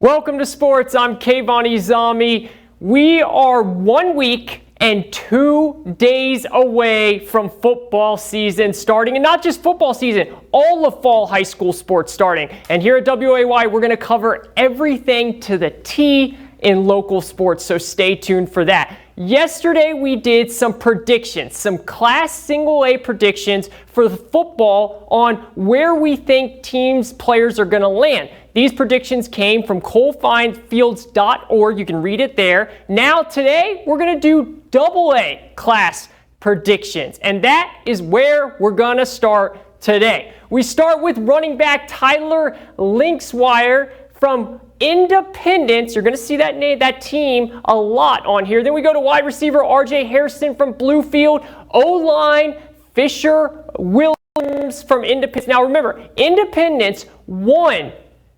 Welcome to sports. I'm Kayvon Izami. We are 1 week and 2 days away from football season starting, and not just football season, all of fall high school sports starting. And here at WAY, we're going to cover everything to the T in local sports, so stay tuned for that. Yesterday, we did some predictions, some Class Single A predictions for the football on where we think teams, players are going to land. These predictions came from coalfinefields.org. You can read it there. Now, today, we're going to do AA class predictions, and that is where we're going to start today. We start with running back Tyler Linkswire from Independence. You're going to see that team a lot on here. Then we go to wide receiver RJ Harrison from Bluefield. O-line Fisher Williams from Independence. Now remember, Independence won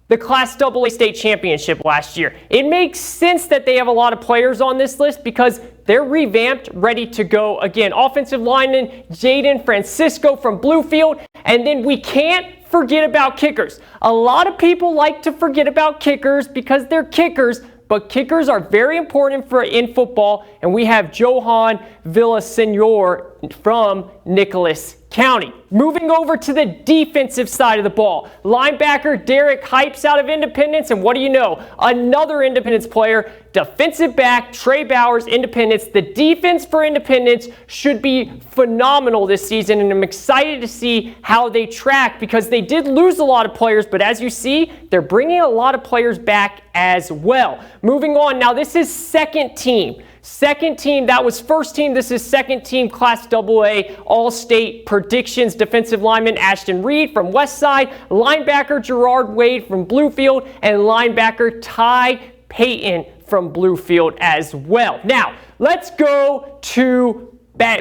the Class AA state championship last year. It makes sense that they have a lot of players on this list because they're revamped, ready to go again. Offensive lineman Jaden Francisco from Bluefield. And then we can't forget about kickers. A lot of people like to forget about kickers because they're kickers, but kickers are very important in football, and we have Johan Villasenor from Nicholas County. Moving over to the defensive side of the ball, linebacker Derek Hypes out of Independence, and what do you know? Another Independence player, defensive back Trey Bowers, Independence. The defense for Independence should be phenomenal this season, and I'm excited to see how they track because they did lose a lot of players, but as you see, they're bringing a lot of players back as well. Moving on, now this is second team. Second team, that was first team. This is second team Class AA All-State predictions. Defensive lineman Ashton Reed from Westside, linebacker Gerard Wade from Bluefield, and linebacker Ty Payton from Bluefield as well. Now, let's go to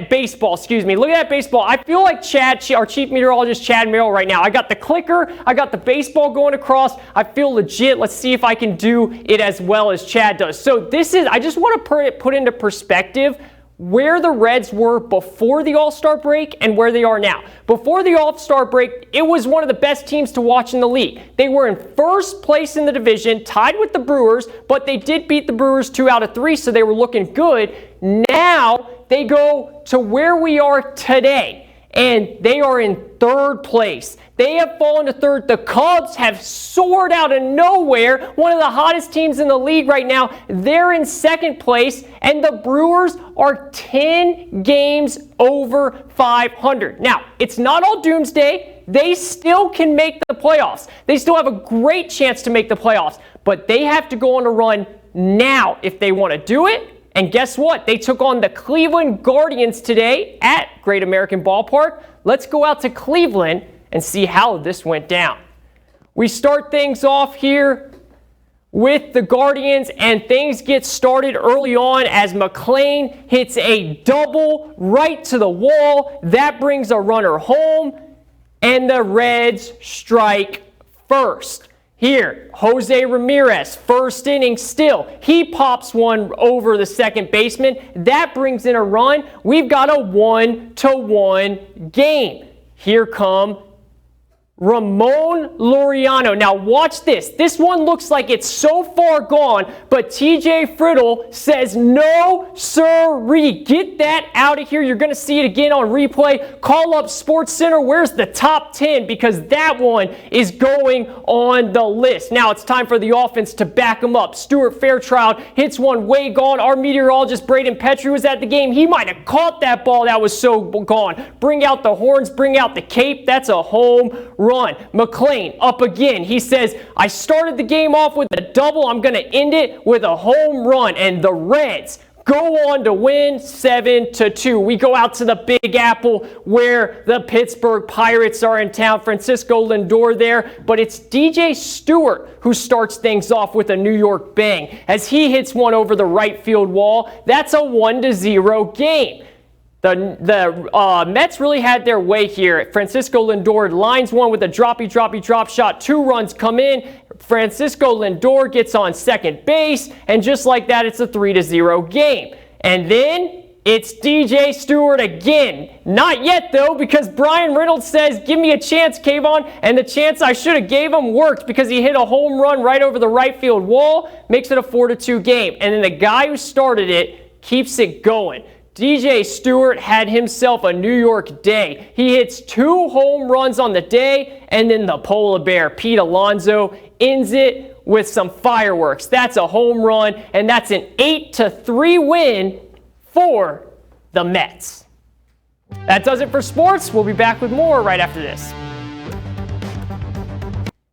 baseball, Look at that baseball. I feel like Chad, our chief meteorologist, Chad Merrill right now. I got the clicker. I got the baseball going across. I feel legit. Let's see if I can do it as well as Chad does. So I just want to put into perspective where the Reds were before the All-Star break and where they are now. Before the All-Star break, it was one of the best teams to watch in the league. They were in first place in the division, tied with the Brewers, but they did beat the Brewers 2 out of 3, so they were looking good. Now they go to where we are today, and they are in third place. They have fallen to third. The Cubs have soared out of nowhere. One of the hottest teams in the league right now. They're in second place, and the Brewers are 10 games over 500. Now, it's not all doomsday. They still can make the playoffs. They still have a great chance to make the playoffs, but they have to go on a run now if they want to do it. And guess what? They took on the Cleveland Guardians today at Great American Ballpark. Let's go out to Cleveland and see how this went down. We start things off here with the Guardians, and things get started early on as McLean hits a double right to the wall. That brings a runner home, and the Reds strike first. Here, Jose Ramirez, first inning still. He pops one over the second baseman. That brings in a run. We've got a 1-1 game. Here come Ramon Laureano. Now watch this. This one looks like it's so far gone, but TJ Friddle says, no, sirree. Get that out of here. You're going to see it again on replay. Call up Sports Center. Where's the top 10? Because that one is going on the list. Now it's time for the offense to back them up. Stuart Fairchild hits one way gone. Our meteorologist Braden Petrie was at the game. He might have caught that ball that was so gone. Bring out the horns. Bring out the cape. That's a home run. McLean up again. He says, I started the game off with a double. I'm going to end it with a home run. And the Reds go on to win 7-2. We go out to the Big Apple where the Pittsburgh Pirates are in town. Francisco Lindor there. But it's DJ Stewart who starts things off with a New York bang as he hits one over the right field wall. That's a 1-0 game. The Mets really had their way here. Francisco Lindor lines one with a drop shot. 2 runs come in. Francisco Lindor gets on second base, and just like that, it's a 3-0 game. And then It's DJ Stewart again. Not yet, though, because Brian Reynolds says, give me a chance, Kayvon. And the chance I should have gave him worked because he hit a home run right over the right field wall. Makes it a 4-2 game. And then the guy who started it keeps it going. DJ Stewart had himself a New York day. He hits 2 home runs on the day, and then the polar bear, Pete Alonso, ends it with some fireworks. That's a home run, and that's an 8-3 win for the Mets. That does it for sports. We'll be back with more right after this.